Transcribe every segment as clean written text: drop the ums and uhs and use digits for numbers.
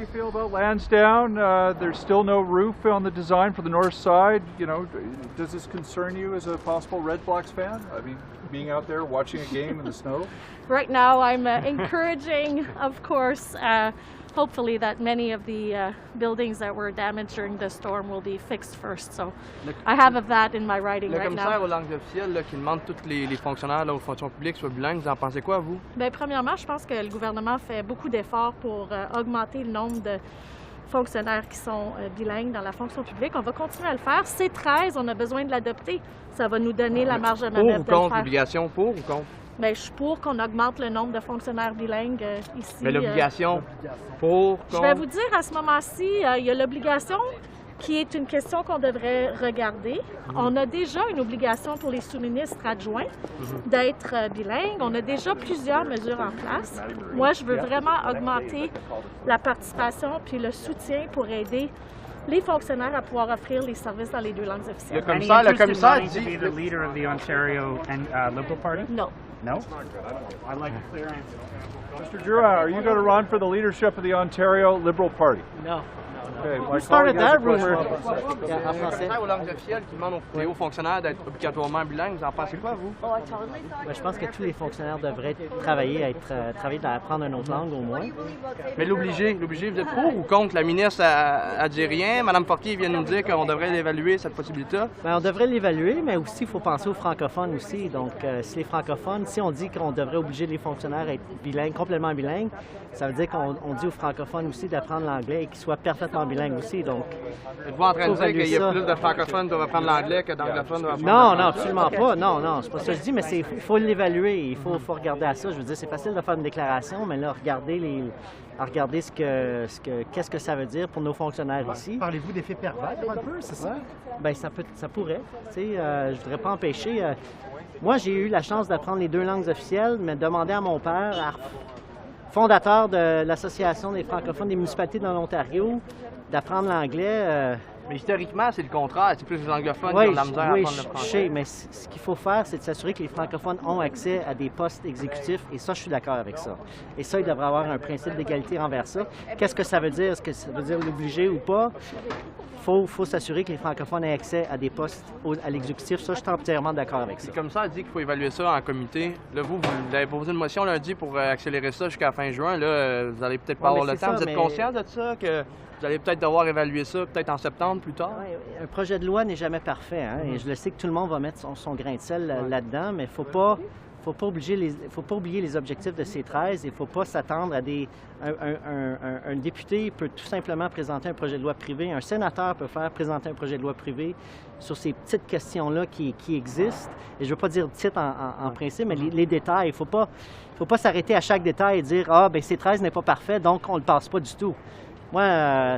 you feel about Lansdowne? There's still no roof on the design for the north side. You know, does this concern you as a possible Red Blacks fan? I mean, being out there watching a game in the snow? Right now, I'm encouraging, of course, hopefully that many of the buildings that were damaged during the storm will be fixed first. So I have that in my writing right now. Le commissaire aux langues officielles là, qui demande tous les fonctionnaires là, aux fonctions publiques soient bilingues, vous en pensez quoi, vous? Bien, premièrement, je pense que le gouvernement fait beaucoup d'efforts pour augmenter le nombre de fonctionnaires qui sont bilingues dans la fonction publique. On va continuer à le faire. C13, on a besoin de l'adopter. Ça va nous donner la marge de manœuvre de le faire. Pour ou contre l'obligation? Pour ou contre? Bien, je suis pour qu'on augmente le nombre de fonctionnaires bilingues ici. Mais l'obligation, pour, contre? Je vais vous dire, à ce moment-ci, il y a l'obligation qui est une question qu'on devrait regarder. On a déjà une obligation pour les sous-ministres adjoints d'être bilingues. On a déjà plusieurs mesures en place. Moi, je veux vraiment augmenter la participation puis le soutien pour aider les fonctionnaires à pouvoir offrir les services dans les deux langues officielles. Le commissaire dit... to be the leader of the Ontario and Liberal Party? Non. No? I'd like a clear answer. Mr. Giroux, are you going to run for the leadership of the Ontario Liberal Party? No. Okay, Who started that rumor? En français. Aux langues officielles qui demandent aux hauts fonctionnaires d'être obligatoirement bilingues, vous en pensez quoi, vous? Ben, je pense que tous les fonctionnaires devraient travailler à apprendre une autre langue au moins. Mais l'obliger, vous êtes pour ou contre? La ministre a dit rien. Mme Fortier vient nous dire qu'on devrait l'évaluer, cette possibilité. Ben, on devrait l'évaluer, mais aussi il faut penser aux francophones aussi. Donc, si les francophones, si on dit qu'on devrait obliger les fonctionnaires à être bilingues, complètement bilingues, ça veut dire qu'on dit aux francophones aussi d'apprendre l'anglais et qu'ils soient parfaitement bilingues aussi. Donc, êtes-vous en train de dire qu'il y a plus de francophones qui doivent apprendre l'anglais que d'anglophones doivent apprendre l'anglais? Non, absolument pas. Non, c'est pas ça que je dis, mais il faut l'évaluer. Il faut regarder à ça. Je veux dire, c'est facile de faire une déclaration, mais là, regarder qu'est-ce que ça veut dire pour nos fonctionnaires ici. Parlez-vous d'effet pervers un peu, c'est ça? Bien, ça pourrait. Tu sais, je voudrais pas empêcher. Moi, j'ai eu la chance d'apprendre les deux langues officielles, mais demander à mon père, fondateur de l'Association des francophones des municipalités dans l'Ontario, d'apprendre l'anglais. Mais historiquement, c'est le contraire. C'est plus les anglophones qui ont de la misère à apprendre le français. Je sais, mais ce qu'il faut faire, c'est de s'assurer que les francophones ont accès à des postes exécutifs, et ça, je suis d'accord avec ça. Et ça, il devrait avoir un principe d'égalité envers ça. Qu'est-ce que ça veut dire? Est-ce que ça veut dire l'obliger ou pas? Il faut s'assurer que les francophones aient accès à des postes à l'exécutif. Ça, je suis entièrement d'accord avec ça. C'est comme ça, elle dit qu'il faut évaluer ça en comité. Là, vous avez posé une motion lundi pour accélérer ça jusqu'à fin juin. Là, vous allez peut-être pas avoir le temps. Vous êtes conscient de ça? Que vous allez peut-être devoir évaluer ça peut-être en septembre plus tard? Oui, un projet de loi n'est jamais parfait. Hein? Et je le sais que tout le monde va mettre son grain de sel là-dedans, mais il ne faut pas oublier les objectifs de C13. Il ne faut pas s'attendre à un député peut tout simplement présenter un projet de loi privé. Un sénateur peut présenter un projet de loi privé sur ces petites questions-là qui existent. Et je ne veux pas dire titre en principe, mais les détails. Il ne faut pas s'arrêter à chaque détail et dire « Ah, bien C13 n'est pas parfait, donc on ne le passe pas du tout ». Moi,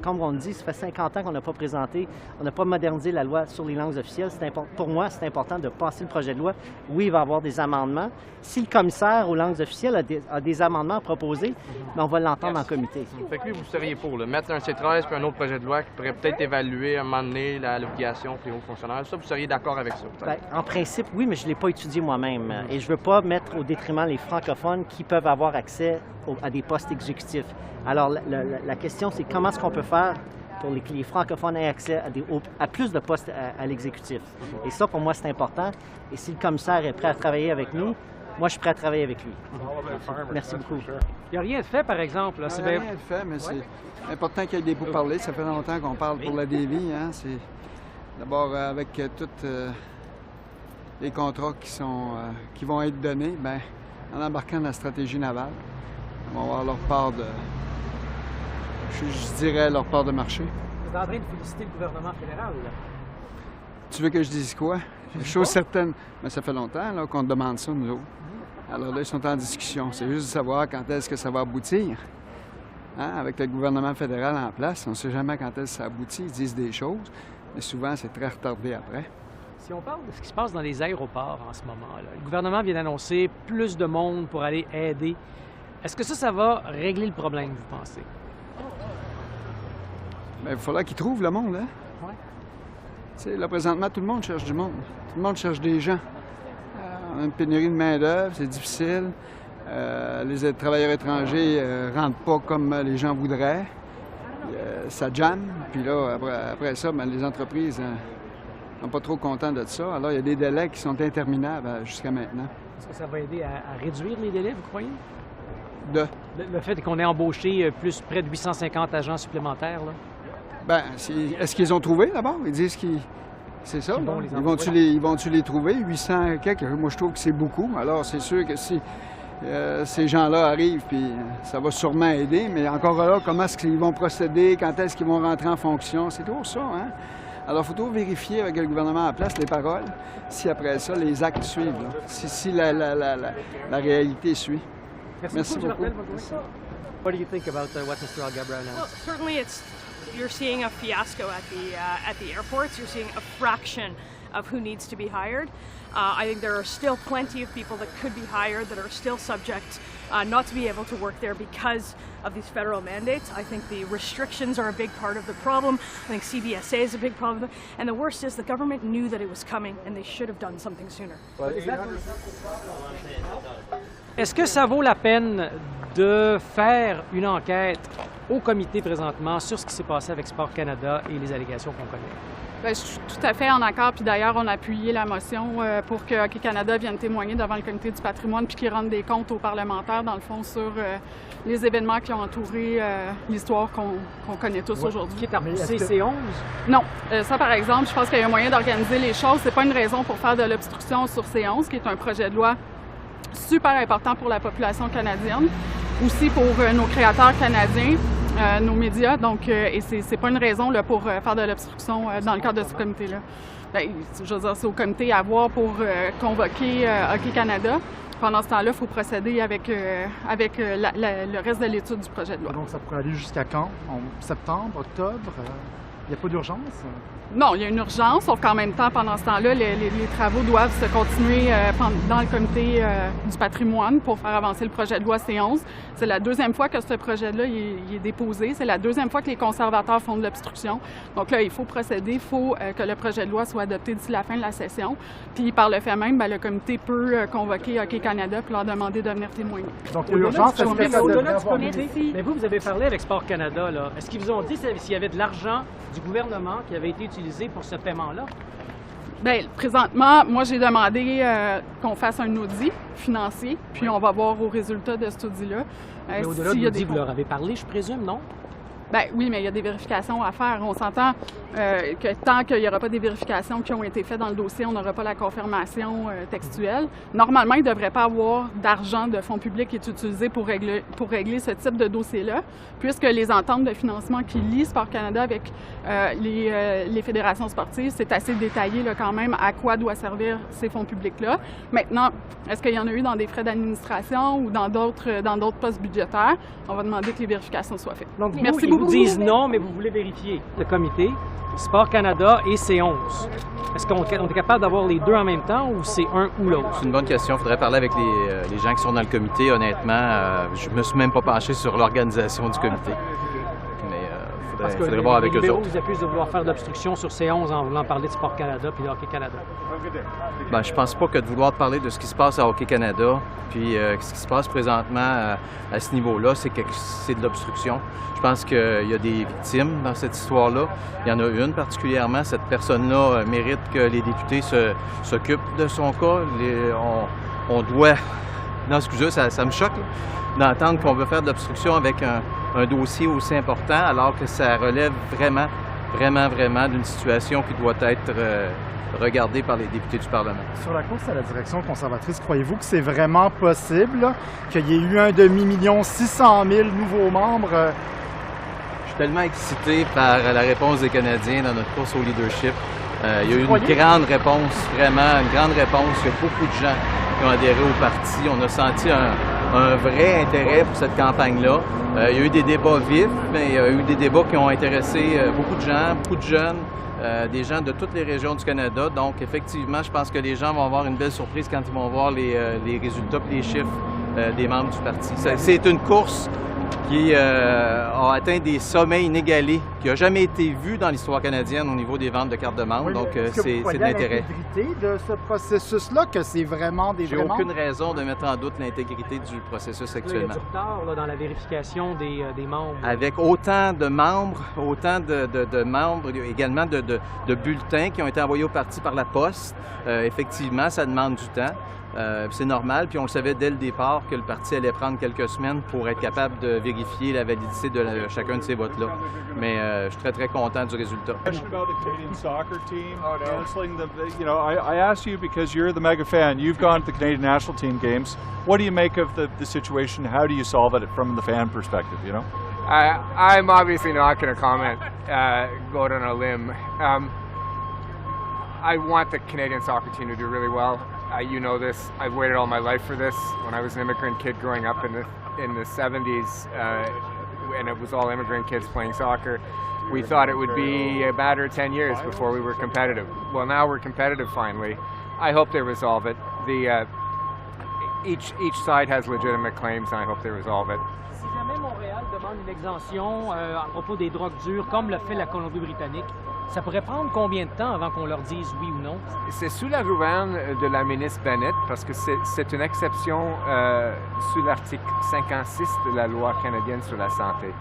comme on le dit, ça fait 50 ans qu'on n'a pas présenté, on n'a pas modernisé la loi sur les langues officielles. Pour moi, c'est important de passer le projet de loi. Oui, il va y avoir des amendements. Si le commissaire aux langues officielles a des amendements à proposer, on va l'entendre en comité. Fait que lui, vous seriez pour mettre un C13 puis un autre projet de loi qui pourrait peut-être évaluer à un moment donné l'obligation pour les hauts fonctionnaires. Ça, vous seriez d'accord avec ça? Bien, en principe, oui, mais je ne l'ai pas étudié moi-même. Et je ne veux pas mettre au détriment les francophones qui peuvent avoir accès à des postes exécutifs. Alors, la question, c'est comment est-ce qu'on peut faire pour que les francophones aient accès à plus de postes à l'exécutif. Et ça, pour moi, c'est important. Et si le commissaire est prêt à travailler avec nous, moi, je suis prêt à travailler avec lui. Merci beaucoup. Il n'y a rien de fait, par exemple. Il n'y a rien de fait, mais c'est important qu'il y ait des pourparlers. Ça fait longtemps qu'on parle pour la DV. Hein? C'est d'abord avec tous les contrats qui vont être donnés, bien, en embarquant dans la stratégie navale, on va avoir leur part de... Je dirais leur part de marché. Vous êtes en train de féliciter le gouvernement fédéral, là. Tu veux que je dise quoi? Chose certaine. Mais ça fait longtemps qu'on demande ça, nous autres. Alors là, ils sont en discussion. C'est juste de savoir quand est-ce que ça va aboutir. Hein? Avec le gouvernement fédéral en place, on ne sait jamais quand est-ce que ça aboutit. Ils disent des choses, mais souvent, c'est très retardé après. Si on parle de ce qui se passe dans les aéroports en ce moment, là, le gouvernement vient d'annoncer plus de monde pour aller aider. Est-ce que ça va régler le problème, vous pensez? Bien, il va falloir qu'ils trouvent le monde, hein? Oui. Tu sais, là, présentement, tout le monde cherche du monde. Tout le monde cherche des gens. On a une pénurie de main-d'œuvre, c'est difficile. Les travailleurs étrangers rentrent pas comme les gens voudraient. Ça jamme. Puis là, après ça, ben, les entreprises ne sont pas trop contents de ça. Alors, il y a des délais qui sont interminables jusqu'à maintenant. Est-ce que ça va aider à réduire les délais, vous croyez? Le fait qu'on ait embauché près de 850 agents supplémentaires, là? Bien, est-ce qu'ils ont trouvé d'abord? Ils disent qu'ils... C'est ça, là. Ils vont-tu les trouver? 800 quelques? Moi, je trouve que c'est beaucoup. Alors, c'est sûr que si ces gens-là arrivent, puis ça va sûrement aider, mais encore là, comment est-ce qu'ils vont procéder? Quand est-ce qu'ils vont rentrer en fonction? C'est toujours ça, hein? Alors, il faut toujours vérifier avec le gouvernement en place les paroles, si après ça, les actes suivent, là. Si la réalité suit. Merci beaucoup. What do you think about what Mr. Alghabra announced? Well, certainly you're seeing a fiasco at the airports. You're seeing a fraction of who needs to be hired. I think there are still plenty of people that could be hired that are still subject not to be able to work there because of these federal mandates. I think the restrictions are a big part of the problem. I think CBSA is a big problem. And the worst is the government knew that it was coming and they should have done something sooner. Est-ce que ça vaut la peine de faire une enquête au comité présentement sur ce qui s'est passé avec Sport Canada et les allégations qu'on connaît? Bien, je suis tout à fait en accord. Puis d'ailleurs, on a appuyé la motion pour que Hockey Canada vienne témoigner devant le comité du patrimoine puis qu'ils rendent des comptes aux parlementaires, dans le fond, sur les événements qui ont entouré l'histoire qu'on connaît tous aujourd'hui. Qui est repoussé C11? Non. Ça, par exemple, je pense qu'il y a un moyen d'organiser les choses. C'est pas une raison pour faire de l'obstruction sur C11, qui est un projet de loi super important pour la population canadienne, aussi pour nos créateurs canadiens, nos médias. Donc, et c'est pas une raison là, pour faire de l'obstruction dans le cadre de ce comité-là. Bien, je veux dire, c'est au comité à voir pour convoquer Hockey Canada. Pendant ce temps-là, il faut procéder avec le reste de l'étude du projet de loi. Donc, ça pourrait aller jusqu'à quand? En septembre, octobre? Il n'y a pas d'urgence? Non, il y a une urgence, sauf qu'en même temps, pendant ce temps-là, les travaux doivent se continuer dans le comité du patrimoine pour faire avancer le projet de loi C11. C'est la deuxième fois que ce projet-là il est déposé. C'est la deuxième fois que les conservateurs font de l'obstruction. Donc là, il faut procéder. Il faut que le projet de loi soit adopté d'ici la fin de la session. Puis par le fait même, bien, le comité peut convoquer Hockey Canada pour leur demander de venir témoigner. Donc l'urgence, est-ce que ça devrait avoir... Mais vous avez parlé avec Sport Canada, là. Est-ce qu'ils vous ont dit s'il y avait de l'argent du gouvernement qui avait été utilisé pour ce paiement-là? Bien, présentement, moi, j'ai demandé qu'on fasse un audit financier, puis on va voir aux résultats de cet audit-là. Mais au-delà de l'audit, vous leur avez parlé, je présume, non? Bien, oui, mais il y a des vérifications à faire. On s'entend que tant qu'il n'y aura pas des vérifications qui ont été faites dans le dossier, on n'aura pas la confirmation textuelle. Normalement, il ne devrait pas avoir d'argent de fonds publics qui est utilisé pour régler ce type de dossier-là, puisque les ententes de financement qui lient Sport Canada avec les fédérations sportives, c'est assez détaillé là, quand même à quoi doivent servir ces fonds publics-là. Maintenant, est-ce qu'il y en a eu dans des frais d'administration ou dans d'autres postes budgétaires? On va demander que les vérifications soient faites. Donc, merci beaucoup. Ils vous disent non, mais vous voulez vérifier. Le comité, Sport Canada et C11. Est-ce qu'on est capable d'avoir les deux en même temps ou c'est un ou l'autre? C'est une bonne question. Il faudrait parler avec les gens qui sont dans le comité. Honnêtement, je me suis même pas penché sur l'organisation du comité. Mais il faudrait voir avec eux autres. Les libéraux vous accusent de vouloir faire de l'obstruction sur C11 en voulant parler de Sport Canada puis de Hockey Canada. Ben, je pense pas que de vouloir parler de ce qui se passe à Hockey Canada puis ce qui se passe présentement à ce niveau-là, c'est de l'obstruction. Je pense qu'il y a des victimes dans cette histoire-là. Il y en a une particulièrement. Cette personne-là mérite que les députés s'occupent de son cas. On doit... Non, excusez, ça me choque d'entendre qu'on veut faire de l'obstruction avec un dossier aussi important alors que ça relève vraiment d'une situation qui doit être regardée par les députés du Parlement. Sur la course à la direction conservatrice, croyez-vous que c'est vraiment possible qu'il y ait eu 1,5 600 000 nouveaux membres? Je suis tellement excité par la réponse des Canadiens dans notre course au leadership. Il y a eu une grande réponse, vraiment une grande réponse. Il y a beaucoup de gens qui ont adhéré au parti. On a senti un vrai intérêt pour cette campagne-là. Il y a eu des débats vifs, mais il y a eu des débats qui ont intéressé beaucoup de gens, beaucoup de jeunes, des gens de toutes les régions du Canada. Donc, effectivement, je pense que les gens vont avoir une belle surprise quand ils vont voir les résultats et les chiffres des membres du parti. C'est une course qui a atteint des sommets inégalés, qui n'a jamais été vu dans l'histoire canadienne au niveau des ventes de cartes de membres. Oui, donc, est-ce que vous c'est croyez de à l'intérêt. l'intégrité de ce processus-là, que c'est vraiment des J'ai vrais membres? aucune raison de mettre en doute l'intégrité du processus Là, il y a actuellement. du retard là, dans la vérification des membres. Avec autant de membres, de membres, également de bulletins qui ont été envoyés au parti par la poste, effectivement, ça demande du temps. C'est normal, puis on le savait dès le départ que le parti allait prendre quelques semaines pour être capable de vérifier la validité de chacun de ces votes-là. Mais je suis très content du résultat. Question about the Canadian soccer team canceling the. You know, I asked you because you're the mega fan. You've gone to the Canadian national team games. What do you make of the situation? How do you solve it from the fan perspective? You know. I'm obviously not going to comment. Go out on a limb. I want the Canadian soccer team to do really well. You know this. I've waited all my life for this. When I was an immigrant kid growing up in the 70s, and it was all immigrant kids playing soccer, we thought it would be a matter of 10 years before we were competitive. Well, now we're competitive finally. I hope they resolve it. Each side has legitimate claims, and I hope they resolve it. Si jamais Montréal demande une exemption à propos des drogues dures, comme le fait la Colombie-Britannique, ça pourrait prendre combien de temps avant qu'on leur dise oui ou non? C'est sous la gouverne de la ministre Bennett, parce que c'est une exception sous l'article 56 de la loi canadienne sur la santé.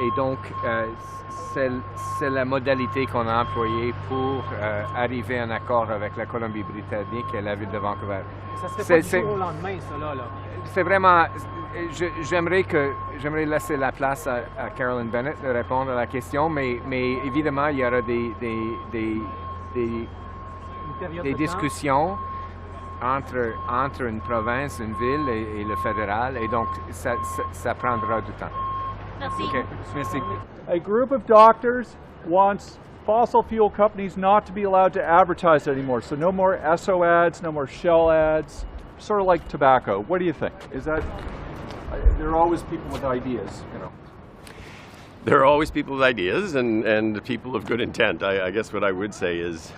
Et donc, c'est la modalité qu'on a employée pour arriver à un accord avec la Colombie-Britannique et la ville de Vancouver. Ça se fait pas du jour au lendemain, ça, là. C'est vraiment... J'aimerais laisser la place à Carolyn Bennett de répondre à la question, mais évidemment, il y aura des discussions entre une province, une ville et le fédéral, et donc ça prendra du temps. Merci. Okay. Merci. A group of doctors wants fossil fuel companies not to be allowed to advertise anymore. So no more Esso ads, no more Shell ads, sort of like tobacco. What do you think? Is that, there are always people with ideas, you know. There are always people with ideas and people of good intent. I guess what I would say is,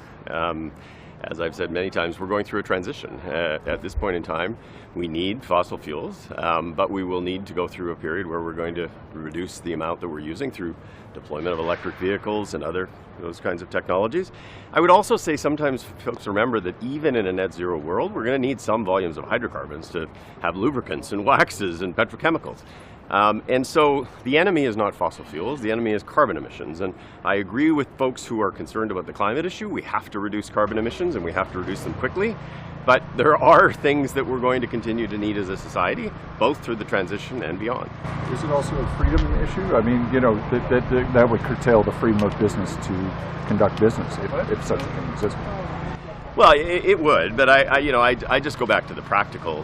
as I've said many times, we're going through a transition. At this point in time, we need fossil fuels, but we will need to go through a period where we're going to reduce the amount that we're using through deployment of electric vehicles and those kinds of technologies. I would also say sometimes folks remember that even in a net zero world, we're going to need some volumes of hydrocarbons to have lubricants and waxes and petrochemicals. And so the enemy is not fossil fuels, the enemy is carbon emissions. And I agree with folks who are concerned about the climate issue. We have to reduce carbon emissions and we have to reduce them quickly. But there are things that we're going to continue to need as a society, both through the transition and beyond. Is it also a freedom issue? I mean, you know, that would curtail the freedom of business to conduct business if such a thing existed. Well, it would, but I just go back to the practical.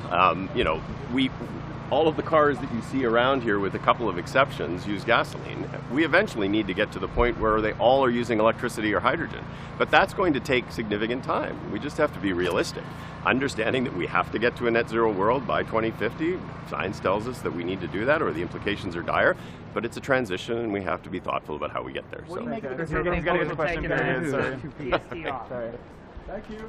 All of the cars that you see around here, with a couple of exceptions, use gasoline. We eventually need to get to the point where they all are using electricity or hydrogen. But that's going to take significant time. We just have to be realistic. Understanding that we have to get to a net zero world by 2050, science tells us that we need to do that or the implications are dire, but it's a transition and we have to be thoughtful about how we get there. What do you make of the question? Thank you.